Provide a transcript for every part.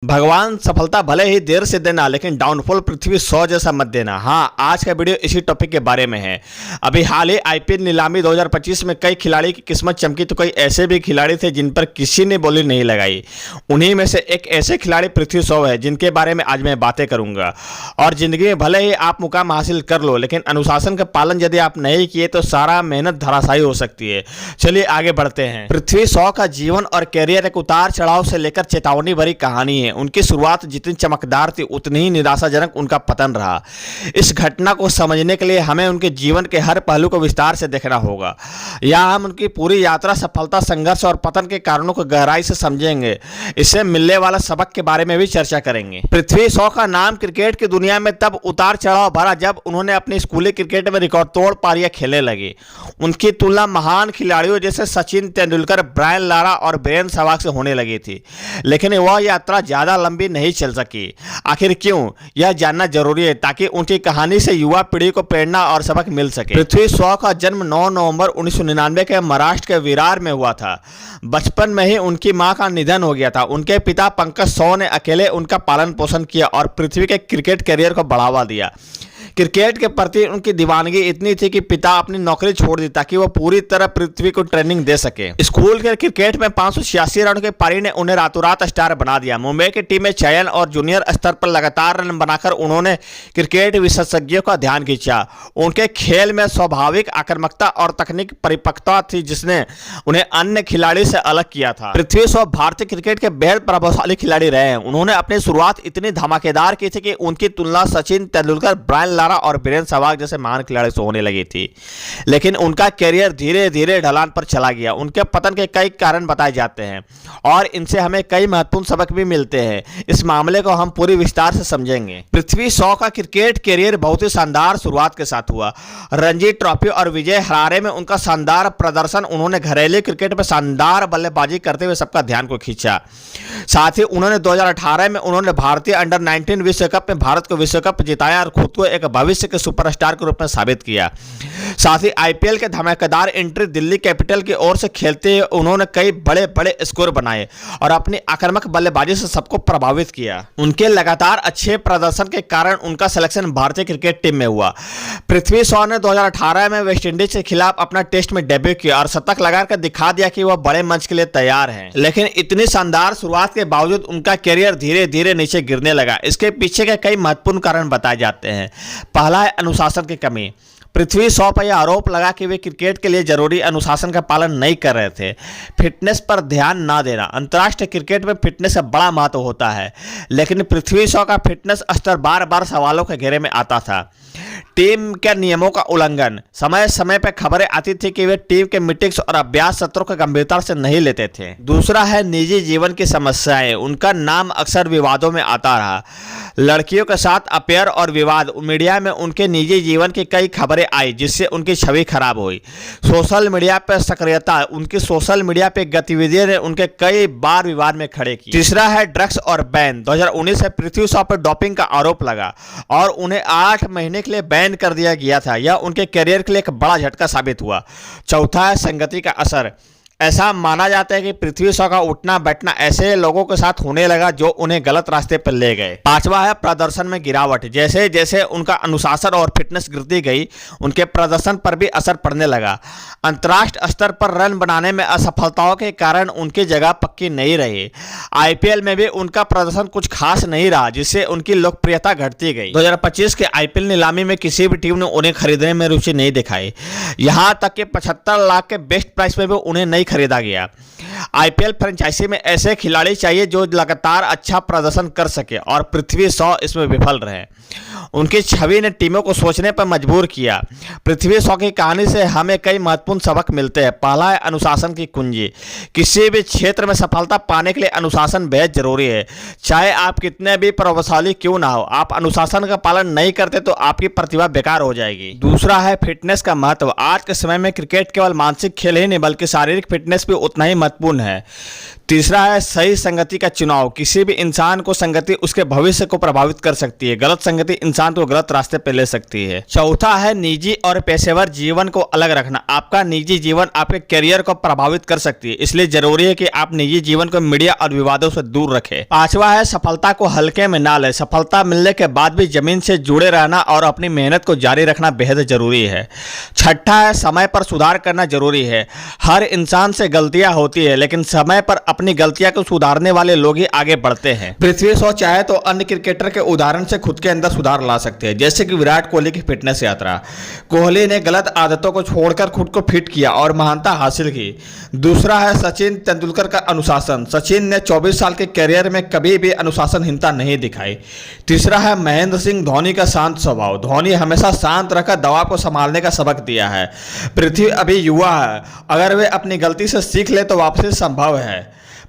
भगवान सफलता भले ही देर से देना, लेकिन डाउनफॉल पृथ्वी 100 जैसा मत देना। हाँ, आज का वीडियो इसी टॉपिक के बारे में है। अभी हाल ही आईपीएल नीलामी 2025 में कई खिलाड़ी की किस्मत चमकी, तो कई ऐसे भी खिलाड़ी थे जिन पर किसी ने बोली नहीं लगाई। उन्हीं में से एक ऐसे खिलाड़ी पृथ्वी 100 है, जिनके बारे में आज मैं बातें करूंगा। और जिंदगी में भले ही आप मुकाम हासिल कर लो, लेकिन अनुशासन का पालन यदि आप नहीं किए तो सारा मेहनत धराशायी हो सकती है। चलिए आगे बढ़ते हैं। पृथ्वी 100 का जीवन और कैरियर एक उतार चढ़ाव से लेकर चेतावनी भरी कहानी है। उनकी शुरुआत जितनी चमकदार थी, उतनी ही निराशाजनक उनका पतन रहा। इस घटना को समझने के लिए हमें उनके जीवन के हर पहलू को विस्तार से देखना होगा। यहाँ हम उनकी पूरी यात्रा, सफलता, संघर्ष और पतन के कारणों को गहराई से समझेंगे। इससे मिलने वाला सबक के बारे में भी चर्चा करेंगे। पृथ्वी 100 का नाम क्रिकेट की दुनिया में तब उतार चढ़ाव भरा जब उन्होंने अपनी स्कूली क्रिकेट में रिकॉर्ड तोड़ पारियां खेलने लगी। उनकी तुलना महान खिलाड़ियों जैसे सचिन तेंदुलकर, ब्रायन लारा और वीरेंद्र सहवाग से होने लगी थी, लेकिन वह यात्रा ज्यादा लंबी नहीं चल सकी। आखिर क्यों, यह जानना जरूरी है ताकि उनकी कहानी से युवा पीढ़ी को प्रेरणा और सबक मिल सके। पृथ्वी 100 का जन्म 9 नवंबर 1999 के महाराष्ट्र के विरार में हुआ था। बचपन में ही उनकी मां का निधन हो गया था। उनके पिता पंकज 100 ने अकेले उनका पालन पोषण किया और पृथ्वी के क्रिकेट करियर को बढ़ावा दिया। क्रिकेट के प्रति उनकी दीवानगी इतनी थी कि पिता अपनी नौकरी छोड़ दी ताकि वो पूरी तरह पृथ्वी को ट्रेनिंग दे सके। स्कूल के क्रिकेट में 586 रन के पारी ने उन्हें रातों रात स्टार बना दिया। मुंबई की टीम में चयन और जूनियर स्तर पर लगातार रन बनाकर उन्होंने क्रिकेट विशेषज्ञों का ध्यान खींचा। उनके खेल में स्वाभाविक आक्रामकता और तकनीक परिपक्वता थी, जिसने उन्हें अन्य खिलाड़ी से अलग किया था। पृथ्वी 100 भारतीय क्रिकेट के बेहद प्रभावशाली खिलाड़ी रहे हैं। उन्होंने अपनी शुरुआत इतनी धमाकेदार की थी कि उनकी तुलना सचिन तेंदुलकर, ब्रायन लारा और वीरेंद्र सहवाग जैसे महान खिलाड़ी से होने लगी थी। लेकिन उनका कैरियर धीरे धीरे ढलान पर चला गया। उनके पतन के कई कारण बताए जाते हैं और इनसे हमें कई महत्वपूर्ण सबक भी मिलते हैं। इस मामले को हम पूरी विस्तार से समझेंगे। पृथ्वी 100 का क्रिकेट कैरियर बहुत ही शानदार शुरुआत के साथ हुआ। रणजी ट्रॉफी और विजय हरारे में उनका शानदार प्रदर्शन, उन्होंने घरेलू क्रिकेट में शानदार बल्लेबाजी करते हुए सबका ध्यान को खींचा। साथ ही उन्होंने 2018 में उन्होंने भारतीय अंडर 19 विश्व कप में भारत को विश्व कप जिताया और खुद को एक भविष्य के सुपरस्टार के रूप में साबित किया। साथ ही आईपीएल के धमाकेदार एंट्री दिल्ली कैपिटल की ओर से खेलते हुए उन्होंने कई बड़े बड़े स्कोर बनाए और अपनी आक्रामक बल्लेबाजी से सबको प्रभावित किया। उनके लगातार अच्छे प्रदर्शन के कारण उनका सिलेक्शन भारतीय क्रिकेट टीम में हुआ। पृथ्वी 100 ने 2018 में वेस्टइंडीज के खिलाफ अपना टेस्ट में डेब्यू किया और शतक लगाकर दिखा दिया कि वह बड़े मंच के लिए तैयार हैं। लेकिन इतनी शानदार शुरुआत के बावजूद उनका कैरियर धीरे धीरे नीचे गिरने लगा। इसके पीछे के कई महत्वपूर्ण कारण बताए जाते हैं। पहला है अनुशासन की कमी। पृथ्वी 100 पर यह आरोप लगा कि वे क्रिकेट के लिए जरूरी अनुशासन का पालन नहीं कर रहे थे। फिटनेस पर ध्यान ना देना। अंतर्राष्ट्रीय क्रिकेट में फिटनेस का बड़ा महत्व होता है, लेकिन पृथ्वी 100 का फिटनेस स्तर बार बार सवालों के घेरे में आता था। टीम के नियमों का उल्लंघन। समय समय पर खबरें आती थी कि वे टीम के मीटिंग्स और अभ्यास सत्रों को गंभीरता से नहीं लेते थे। दूसरा है निजी जीवन की समस्याएं। उनका नाम अक्सर विवादों में आता रहा। लड़कियों के साथ अफेयर और विवाद। मीडिया में उनके निजी जीवन की कई खबरें आई, जिससे उनकी छवि खराब हुई। सोशल मीडिया पर सक्रियता। उनकी सोशल मीडिया पर गतिविधियों ने उनके कई बार विवाद में खड़े की। तीसरा है ड्रग्स और बैन। 2019 से पृथ्वी 100 पर डोपिंग का आरोप लगा और उन्हें 8 महीने के लिए बैन कर दिया गया था। यह उनके करियर के लिए एक बड़ा झटका साबित हुआ। चौथा है संगति का असर। ऐसा माना जाता है कि पृथ्वी 100 का उठना बैठना ऐसे लोगों के साथ होने लगा जो उन्हें गलत रास्ते पर ले गए। पांचवा है प्रदर्शन में गिरावट। जैसे जैसे उनका अनुशासन और फिटनेस गिरती गई, उनके प्रदर्शन पर भी असर पड़ने लगा। अंतर्राष्ट्रीय स्तर पर रन बनाने में असफलताओं के कारण उनकी जगह पक्की नहीं रही। आईपीएल में भी उनका प्रदर्शन कुछ खास नहीं रहा, जिससे उनकी लोकप्रियता घटती गई। 2025 के आईपीएल नीलामी में किसी भी टीम ने उन्हें खरीदने में रुचि नहीं दिखाई। यहां तक कि 75 लाख के बेस्ट प्राइस में भी उन्हें नहीं खरीदा गया। आईपीएल फ्रेंचाइजी में ऐसे खिलाड़ी चाहिए जो लगातार अच्छा प्रदर्शन कर सके और पृथ्वी 100 इसमें विफल रहे। उनकी छवि ने टीमों को सोचने पर मजबूर किया। पृथ्वी 100 की कहानी से हमें कई महत्वपूर्ण सबक मिलते हैं। पहला है अनुशासन की कुंजी। किसी भी क्षेत्र में सफलता पाने के लिए अनुशासन बेहद जरूरी है। चाहे आप कितने भी प्रभावशाली क्यों ना हो, आप अनुशासन का पालन नहीं करते तो आपकी प्रतिभा बेकार हो जाएगी। दूसरा है फिटनेस का महत्व। आज के समय में क्रिकेट केवल मानसिक खेल ही नहीं बल्कि शारीरिक फिटनेस भी उतना ही महत्वपूर्ण है। तीसरा है सही संगति का चुनाव। किसी भी इंसान को संगति उसके भविष्य को प्रभावित कर सकती है। गलत संगति इंसान को गलत रास्ते पे ले सकती है। चौथा है निजी और पेशेवर जीवन को अलग रखना। आपका निजी जीवन आपके करियर को प्रभावित कर सकती है, इसलिए जरूरी है कि आप निजी जीवन को मीडिया और विवादों से दूर रखें। पांचवा है सफलता को हल्के में ना ले। सफलता मिलने के बाद भी जमीन से जुड़े रहना और अपनी मेहनत को जारी रखना बेहद जरूरी है। छठा है समय पर सुधार करना जरूरी है। हर इंसान से गलतियां होती है, लेकिन समय पर अपनी गलतियां को सुधारने वाले लोग ही आगे बढ़ते हैं। पृथ्वी शॉ चाहे तो अन्य क्रिकेटर के उदाहरण से खुद के अंदर सुधार ला सकते हैं, जैसे कि विराट कोहली की फिटनेस यात्रा। कोहली ने गलत आदतों को छोड़कर खुद को फिट किया और महानता हासिल की। दूसरा है सचिन तेंदुलकर का अनुशासन। सचिन ने 24 साल के करियर में कभी भी अनुशासनहीनता नहीं दिखाई। तीसरा है महेंद्र सिंह धोनी का शांत स्वभाव। धोनी हमेशा शांत रहकर दबाव को संभालने का सबक दिया है। पृथ्वी अभी युवा है, अगर वे अपनी गलती से सीख ले तो वापसी संभव है।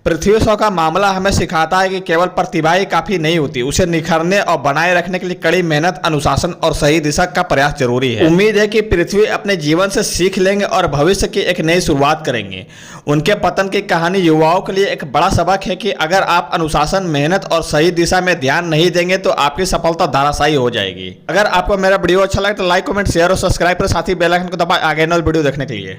पृथ्वी शॉ का मामला हमें सिखाता है कि केवल प्रतिभा ही काफी नहीं होती, उसे निखरने और बनाए रखने के लिए कड़ी मेहनत, अनुशासन और सही दिशा का प्रयास जरूरी है। उम्मीद है कि पृथ्वी अपने जीवन से सीख लेंगे और भविष्य की एक नई शुरुआत करेंगे। उनके पतन की कहानी युवाओं के लिए एक बड़ा सबक है कि अगर आप अनुशासन, मेहनत और सही दिशा में ध्यान नहीं देंगे तो आपकी सफलता धराशायी हो जाएगी। अगर आपको मेरा वीडियो अच्छा लगे तो लाइक, कमेंट, शेयर और सब्सक्राइब कर साथ ही बेल आइकन को दबाएं आगे नए वीडियो देखने के लिए।